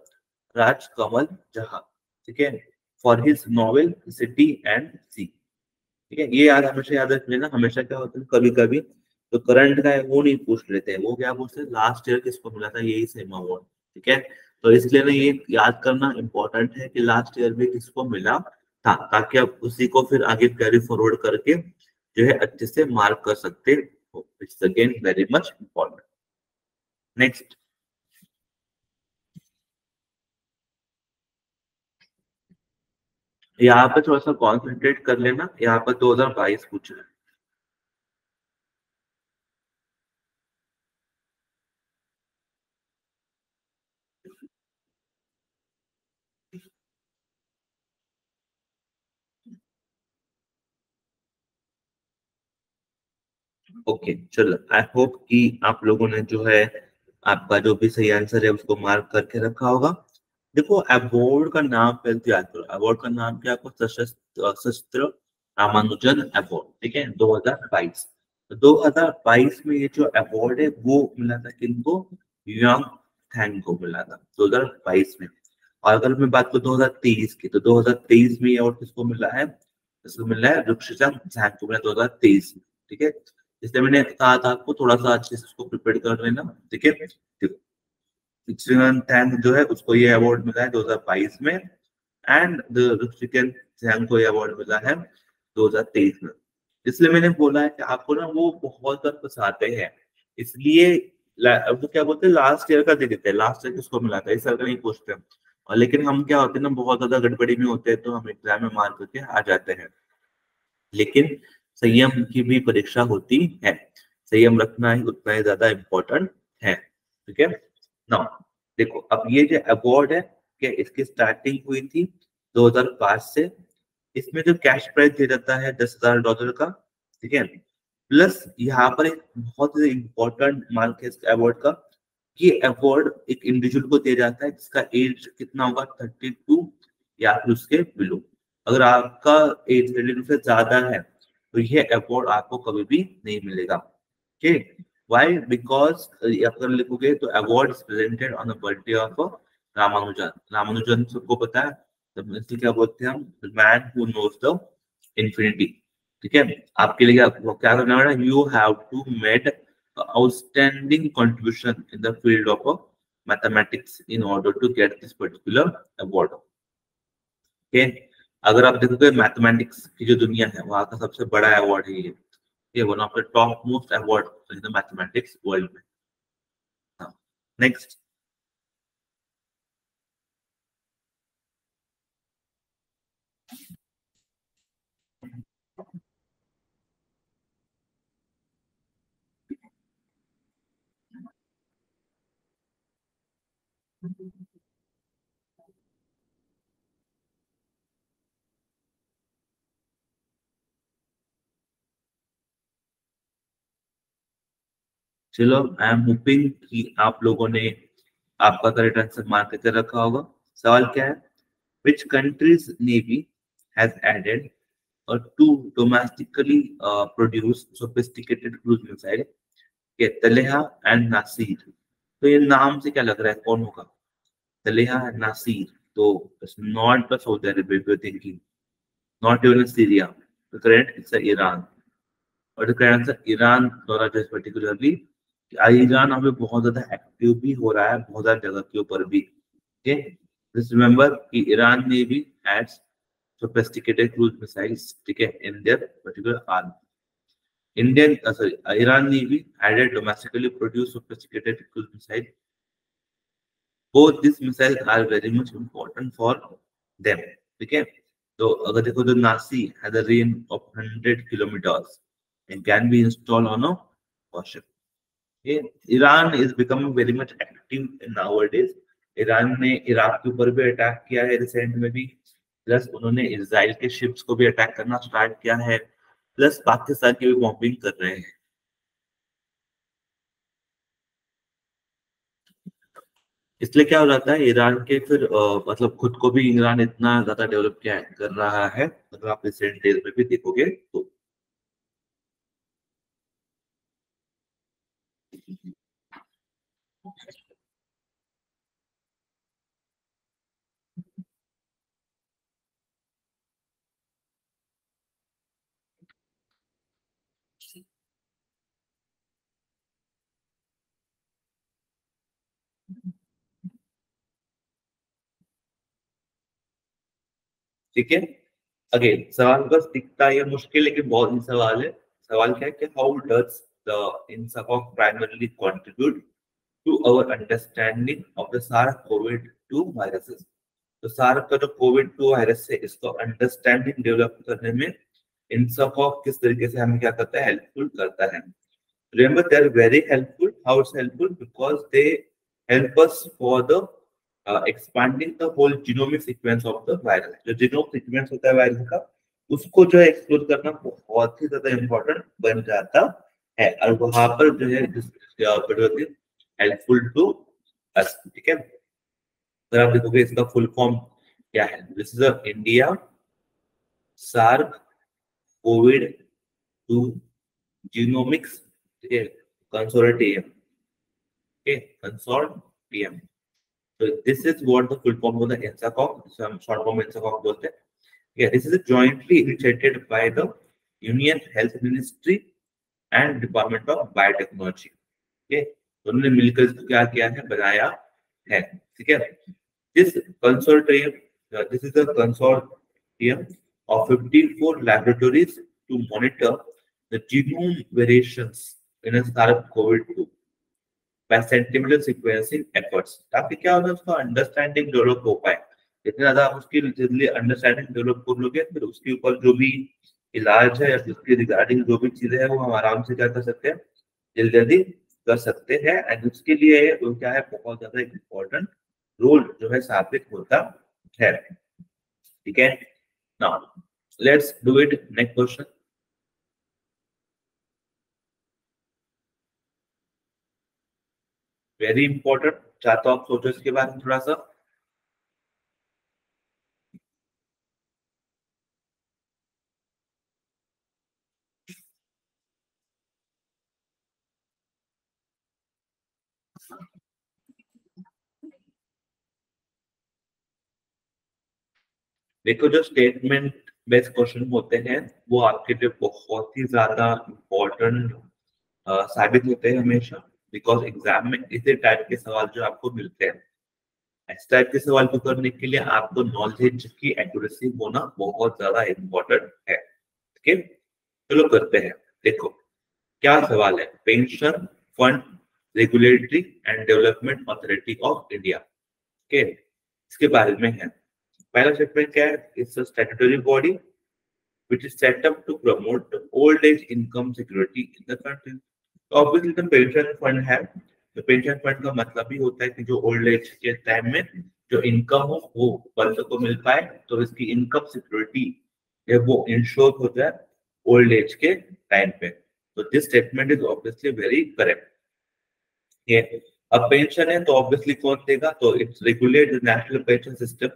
Raj Kamal Jha, okay, for his novel City and Sea. ठीक है, ये याद हमेशा याद रख लेना। हमेशा क्या होता है, कभी कभी तो करंट का है वो नहीं पूछ लेते हैं, वो क्या पूछते हैं लास्ट ईयर किसको मिला था यही सेम अवार्ड। ठीक है, तो इसलिए ना ये याद करना इम्पोर्टेंट है कि लास्ट ईयर में किसको मिला था, ताकि आप उसी को फिर आगे कैरी फॉरवर्ड करके जो है अच्छे से मार्क कर सकते हो। It's again very much important. Next, यहाँ पे थोड़ा सा कॉन्सेंट्रेट कर लेना। यहाँ पर 2022 पूछ रहा है। ओके चलो, आई होप कि आप लोगों ने जो है आपका जो भी सही आंसर है उसको मार्क करके रखा होगा। देखो, अवार्ड का नाम पहले तो याद करो। अवार्ड का नाम क्या, आपको सशस्त्र सशस्त्र रामानुजन अवार्ड, ठीक है, 2022। तो 2022 में ये जो अवार्ड है वो मिला था किनको, यंग थैंग को मिला था 2022 में। और अगर मैं बात करूँ 2023 की, तो 2023 में ये अवार्ड किसको मिला है, इसको मिला है रुक्षिता झा को मिला 2023 में। ठीक है, इसलिए मैंने कहा था आपको थोड़ा सा अच्छे से इसको प्रिपेयर कर लेना। ठीक है, थैंक जो है उसको ये अवार्ड मिला है 2022 में, एंड ऋषिकेश थैंक को ये अवार्ड मिला है 2023 में। इसलिए मैंने बोला है कि आपको ना वो बहुत बार फंसाते हैं, इसलिए अब तो क्या बोलते हैं लास्ट ईयर का दे देते हैं, लास्ट ईयर किसको मिला था इस साल का नहीं पूछते हैं। और लेकिन हम क्या होते हैं ना, बहुत ज्यादा गड़बड़ी में होते हैं तो हम एग्जाम में मार करके आ जाते हैं। लेकिन संयम की भी परीक्षा होती है, संयम रखना ही उतना ही ज्यादा इम्पोर्टेंट है। ठीक है ना, देखो अब ये जो अवार्ड है कि इसकी स्टार्टिंग हुई थी 2005 से। इसमें जो कैश प्राइज दिया जाता है $10,000 का। ठीक है, प्लस यहाँ पर एक बहुत ही इम्पोर्टेंट मार्क है इस अवार्ड का, ये अवार्ड एक इंडिविजुअल को दिया जाता है जिसका एज कितना होगा, 32 या फिर उसके बिलो। अगर आपका एज 32 से ज्यादा है तो ये अवार्ड आपको कभी भी नहीं मिलेगा। ठीक, वाई, बिकॉज अगर लिखोगे तो award is presented on the birthday of Ramanujan. Ramanujan सबको पता है, तो इसे क्या बोलते हैं हम, the man who knows the infinity. ठीक है, आपके लिए क्या करना है, you have to made outstanding contribution in the field of mathematics in order to get this particular award. Okay, अगर आप देखोगे मैथमेटिक्स की जो दुनिया है वहाँ का सबसे बड़ा अवार्ड है ये one of the top most award in the mathematics world में। नेक्स्ट, चलो आई एम होपिंग कि आप लोगों ने आपका करेक्ट आंसर मार्क करके रखा होगा। सवाल क्या है, which countries navy has added और to domestically produce sophisticated cruise missile के तलेहा एंड नासिर। तो ये नाम से क्या लग रहा है कौन होगा, तलेहा एंड नासिर। तो not the Saudi Arabia thinking, not even Syria, the correct it's Iran. और the correct आंसर ईरान द्वारा जो पर्टिकुलरली, ईरान अभी बहुत ज्यादा एक्टिव भी हो रहा है बहुत ज्यादा जगह के ऊपर भी। ओके, जस्ट रिमेंबर कि ईरान ने भी एड्स sophisticated cruise missiles, ठीक है, in their particular army. Iran Navy added domestically produced sophisticated cruise missile. Both these missiles are very much important for them. ठीक है, तो अगर देखो तो नासी has a range of 100 kilometers and can be installed on a warship. Okay? Iran is becoming very much active in nowadays. Iran ने इराक के ऊपर भी अटैक किया है रिसेंट में भी, प्लस उन्होंने इसराइल के शिप्स को भी अटैक करना स्टार्ट किया है, प्लस पाकिस्तान की भी बॉम्बिंग कर रहे हैं। इसलिए क्या हो जाता है, ईरान के फिर मतलब खुद को भी ईरान इतना ज्यादा डेवलप क्या कर रहा है, अगर आप रिसेंट डेज में भी देखोगे तो। ठीक है, अगेन सवाल बस दिखता है ये मुश्किल, लेकिन बहुत ही सवाल है। सवाल क्या है कि how does the INSACOG primarily contribute to our understanding of the SARS-CoV-2 viruses? तो सार्क का जो कोविड 2 वायरस है, इसको अंडरस्टैंडिंग डेवलप करने में INSACOG किस तरीके से हमें क्या करता है, हेल्पफुल करता है। Remember, they're very helpful. How it's helpful? Because they help us for the expanding the whole genomic sequence of the virus. जो genome sequence होता है वायरस का, उसको जो है एक्सप्लोर करना बहुत ही ज्यादा इम्पोर्टेंट बन जाता है, और वहां पर जो है हेल्पफुल टू अस। ठीक है, अगर आप देखोगे इसका फुल फॉर्म क्या है, this is India SARS covid 2 genomics, ठीक है, consortium, okay, consortium. So this is what the full form of the INSACOG, some short form INSACOG बोलते हैं। Yeah, this is jointly initiated by the Union Health Ministry and Department of Biotechnology. Okay, दोनों ने मिलकर इसको क्या किया है, बनाया है। ठीक है, this consortium, this is a consortium of 54 laboratories to monitor the genome variations in a SARS-CoV-2 by centimeter sequencing efforts, ताकि क्या होगा, उसका अंडरस्टैंडिंग डेवलप हो पाए। जितने ज्यादा आप उसकी जल्दी अंडरस्टैंडिंग डेवलप कर लोगे, फिर उसके ऊपर जो भी इलाज है या उसके रिगार्डिंग जो भी चीजें हैं, वो हम आराम से क्या कर सकते हैं, जल्दी जल्दी कर सकते हैं। एंड उसके लिए वो क्या है, बहुत ज्यादा इम्पोर्टेंट रोल जो है साबित होता है। ठीक है, now let's do it, next question, very important. चाहता हूँ आप सोचो इसके बारे में थोड़ा सा। देखो, जो स्टेटमेंट बेस्ड क्वेश्चन होते हैं, वो आपके लिए बहुत ही ज्यादा इम्पोर्टेंट साबित होते हैं हमेशा, बिकॉज एग्जाम में इसी टाइप के सवाल जो आपको मिलते हैं, इस टाइप के सवाल को करने के लिए आपको नॉलेज की एक्यूरेसी होना बहुत ज्यादा इम्पोर्टेंट है। ठीक है, चलो करते हैं। देखो क्या सवाल है, pension fund regulatory and development authority of India, okay, इसके बारे में है। पहला स्टेटमेंट क्या है, it's a statutory body which is set up to promote old age income security in the country. तो ऑब्वियसली तो पेंशन फंड है, तो पेंशन फंड का मतलब ही होता है कि जो ओल्ड एज के टाइम में जो इनकम हो वो बच्चों को मिल पाए, तो इसकी इनकम सिक्योरिटी है वो इंश्योर हो जाए ओल्ड एज के टाइम पे। तो this statement is obviously very correct. ये अब पेंशन है तो ऑब्वियसली कौन देगा, तो it's regulate the national pension system.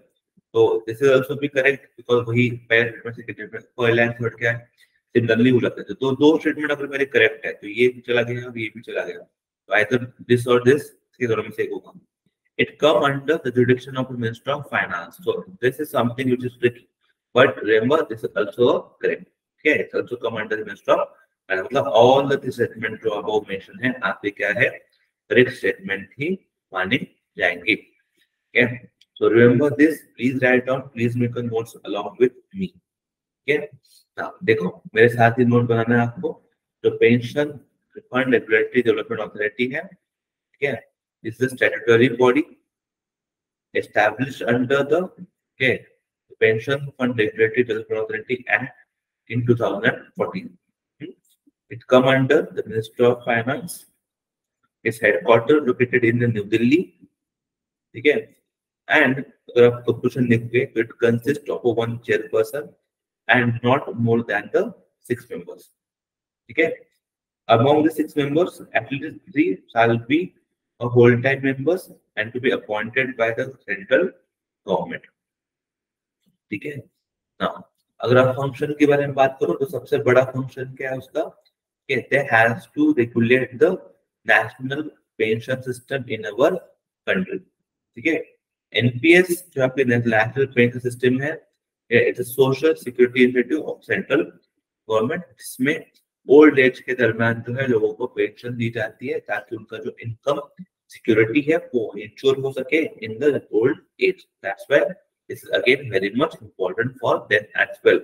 तो दिस इज आल्सो भी करेक्ट, बिकॉज़ वही पहले से पहला एंड थर्ड क्या है, सिमिलरली हो जाता है। तो दो स्टेटमेंट अगर मेरे करेक्ट है, तो ये भी चला गया और ये भी चला गया, तो आइदर दिस और दिस, इसके दोनों में से एक होगा। It come under the jurisdiction of the Minister of Finance. So this is something which is tricky, but remember this is also correct. Okay, it's also come under the Minister of Finance. मतलब all the statement जो above mentioned है, आपके क्या है, correct statement ही माने जाएंगे। Okay, so remember this. Please write down. Please make a notes along with me. Okay, now देखो मेरे साथ ही नोट बनाना है आपको। जो pension fund regulatory development authority है, ठीक है, this is a statutory body established under the, okay, Pension Fund Regulatory Development Authority Act in 2014. It come under the Ministry of Finance. Its headquarters located in New Delhi. ठीक है, and अगर आप कंक्लूजन देखोगे तो it consists of one chairperson and not more than the 6 members. ठीक है, among the 6 members, at least 3 shall be or whole-time members and to be appointed by the central government. ठीक है ना? अगर आप फंक्शन के बारे में बात करो तो सबसे बड़ा फंक्शन क्या है उसका? कहते हैं has to regulate the national pension system in our country. ठीक है, एनपीएस जो आपके नेशनल पेंशन सिस्टम है, it's a social security initiative of central government, जिसमें ओल्ड एज के दरमियान जो है लोगों को पेंशन दी जाती है ताकि उनका जो इनकम सिक्योरिटी है वो इंश्योर हो सके in the old age. That's why this is again very much important for them as well.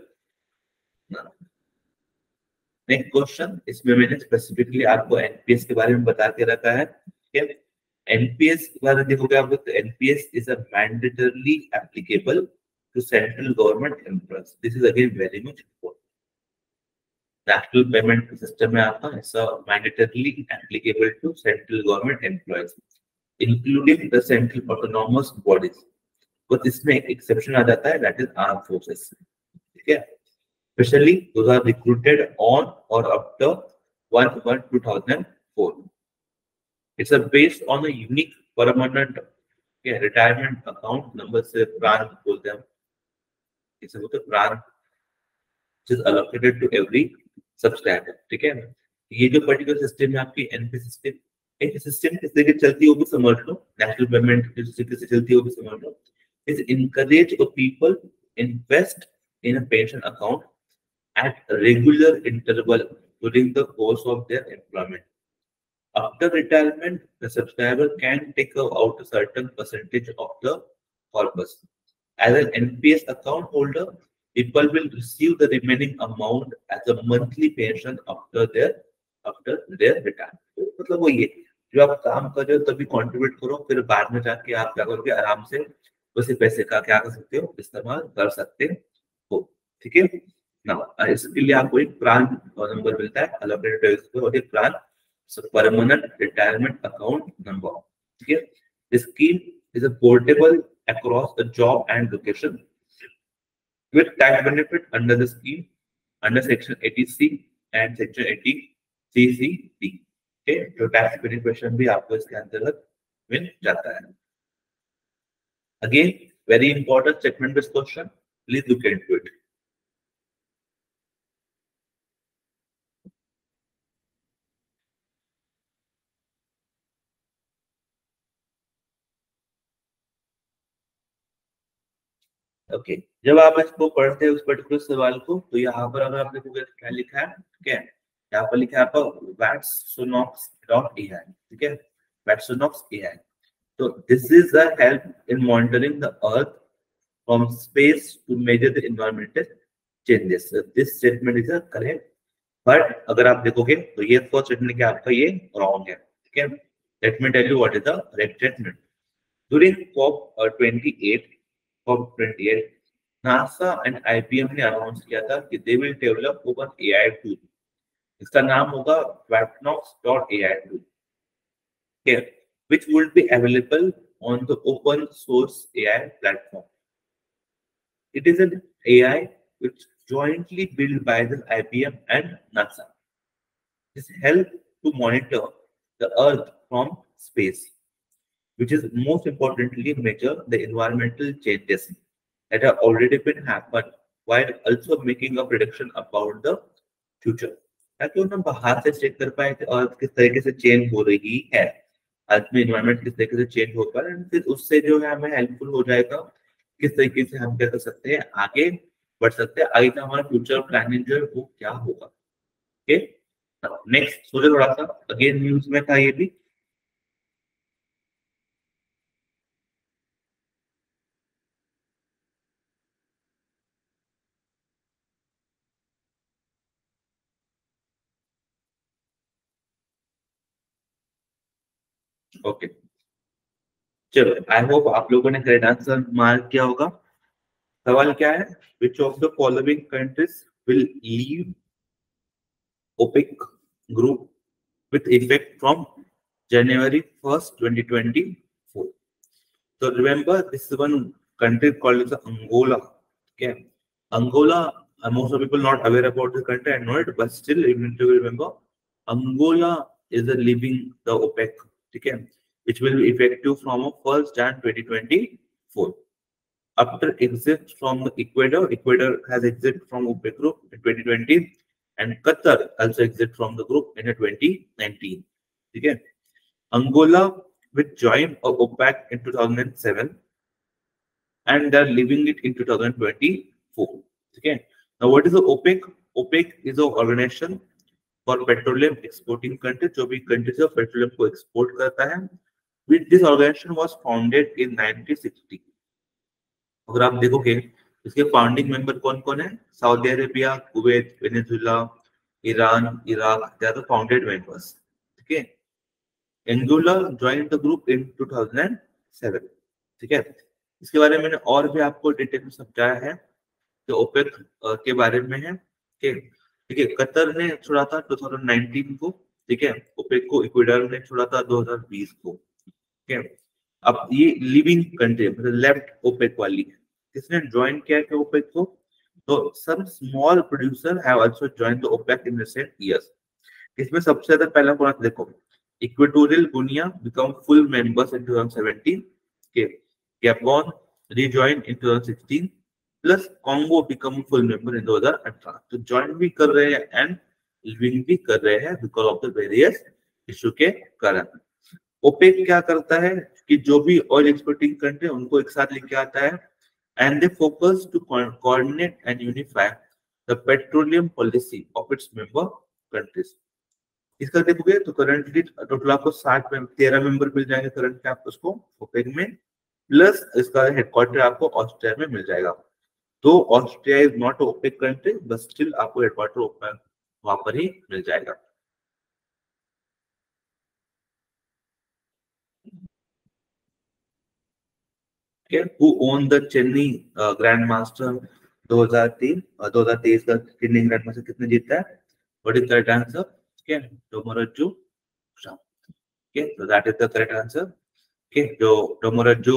Next question, इसमें मैंने स्पेसिफिकली आपको एनपीएस के बारे में बता के रखा है. ठीक है, एनपीएस के बारे में देखोगे आप लोग, NPS is a mandatorily applicable to central government employees. This is again very much important. National payment system में आपका ऐसा mandatorily applicable to central government employees, including the central autonomous bodies. But इसमें एक एक्सेप्शन आ जाता है, that is armed forces. ठीक है, especially those are recruited on or after 1/1/2004. It's based on a unique permanent retirement account number से प्राण बोलते हैं. इसे बोलते हैं प्राण, which is allocated to every subscriber. ठीक है, ये जो पर्टिकुलर सिस्टम है आपकी एनपी सिस्टम, एक सिस्टम किस तरीके चलती है वो भी समझ लो, नेशनल पेमेंट किस तरीके से चलती है वो भी समझ लो. Is encourage people invest in a pension account at regular interval during the course of their employment. After retirement the subscriber can take out a certain percentage of the corpus. As an NPS account holder, people will receive the remaining amount as a monthly pension after their retirement. मतलब वो ये जो आप काम कर रहे हो तभी कंट्रीब्यूट करो, फिर बाद में जाके आप क्या करोगे, आराम से उसी पैसे का क्या कर सकते हो, इस्तेमाल कर सकते हो. ठीक है ना? इसके लिए आपको एक प्राण नंबर मिलता है अलोकेटेड और एक प्राण परमानेंट रिटायरमेंट अकाउंट नंबर. ठीक है, this scheme is a portable across the job and location with tax benefit under the scheme under section 80C and section 80CCD. Okay, तो tax benefit भी आपको इसके अंतर्गत मिल जाता है. Again, very important segment based question. Please look into it. Okay, जब आप इसको पढ़ते हैं उस पर्टिकुलर सवाल को, तो यहाँ पर अगर आप देखोगे क्या लिखा है, ठीक है, यहाँ पर लिखा है आपका Watsonox.ai. ठीक है, Watsonox.ai. तो this is the help in monitoring the earth from space to measure the environmental changes. This statement is correct, but अगर आप देखोगे तो ये फर्स्ट स्टेटमेंट क्या आपका ये रॉन्ग है. ठीक है, let me tell you what is the correct statement. During COP28 NASA and IBM ने अनाउंस किया था कि they will develop open AI tool. इसका नाम होगा Watsonox.ai tool, which will be available on the open source AI platform. It is an AI which jointly built by the IBM and NASA. This helps to monitor the Earth from space, which is most importantly measure the environmental changes that have already been happened, while also making a prediction about the future. ताकि हम बाहर से चेक कर पाए कि अर्थ किस तरीके से चेंज हो रही है, अर्थ में एनवायरनमेंट किस तरीके से चेंज हो पा रहा है, फिर उससे जो है हमें हेल्पफुल हो जाएगा किस तरीके से हम क्या कर सकते हैं, आगे बढ़ सकते हैं, आगे का हमारा फ्यूचर प्लानिंग जो है वो क्या होगा. ओके, नेक्स्ट सोचो थोड़ा सा, अगेन न्यूज में था ये भी. ओके, चलो, आई होप आप लोगों ने करेक्ट आंसर मार्क किया होगा. सवाल क्या है, which of the following countries will leave OPEC group with effect from January 1st, 2024. So remember, this is one country called as Angola. Okay, Angola. Most of people not aware about the country. I know it, but still you need to remember, Angola is leaving the OPEC. Okay, which will be effective from 1st Jan 2024. After exit from Ecuador, Ecuador has exit from OPEC group in 2020, and Qatar also exit from the group in 2019. Okay. Angola, which joined OPEC in 2007, and they're leaving it in 2024. Okay. Now, what is the OPEC? OPEC is an organization for petroleum exporting countries, जो भी countries of petroleum को export करता है. This organization was founded in 1960. अगर आप देखोगे इसके फाउंडिंग मेंबर कौन कौन है? Saudi Arabia, Kuwait, Venezuela, Iran, Iraq, they are the founded members. ठीक है. Angola joined the group in 2007. ठीक है. इसके बारे में मैंने और भी आपको डिटेल में समझाया है, जो ओपेक के बारे में है. ठीक है. कतर ने छोड़ा था 2019 को. ठीक है. ओपेक को इक्वेडर ने छोड़ा था 2020 को. ठीक है. अब ये लिविंग कंट्री मतलब लेफ्ट ओपेक वाली, किसने ज्वाइन किया है ओपेक को? तो some small producer have also joined the OPEC in recent years. इसमें सबसे ज्यादा पहला कौन है? देखो, Equatorial Guinea become full members in 2017. Gabon rejoin in 2016, plus Congo become full member in 2018. तो ज्वाइन भी कर रहे हैं एंड लिविंग भी कर रहे हैं because of the various issue के कारण. ओपेक क्या करता है कि जो भी ऑयल एक्सपोर्टिंग कंट्री उनको एक साथ लेके आता है, and they focus to coordinate and unify the petroleum policy of its member countries. इसका देखोगे तो करंटली टोटल आपको 13 मेंबर मिल जाएंगे करंट में आपको उसको ओपेक में, प्लस इसका हेडक्वार्टर आपको ऑस्ट्रिया में मिल जाएगा. तो Austria is not OPEC country, but still आपको हेडक्वार्टर ओपेक वहां पर ही मिल जाएगा. Who owned the Chennai Grandmaster 2023 का चेन्नई ग्रैंडमास्टर कितने जीता है? What is the correct answer? Okay, Domoraju Shah. Okay, so that is the correct answer. Okay, जो Domoraju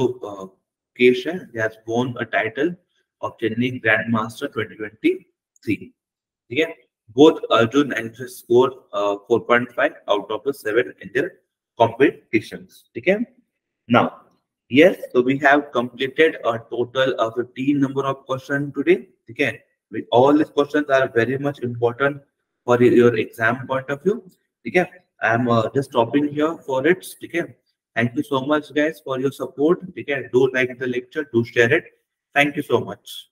Kesh है, he has won a title of Chennai Grandmaster 2023. ठीक है. Both Arjun and Yashas scored 4.5 out of the 7 in their competitions. ठीक है. Now, yes, so we have completed a total of 15 number of questions today. Okay, all these questions are very much important for your exam point of view. Okay, I am just stopping here for it. Okay, thank you so much, guys, for your support. Okay, do like the lecture, do share it. Thank you so much.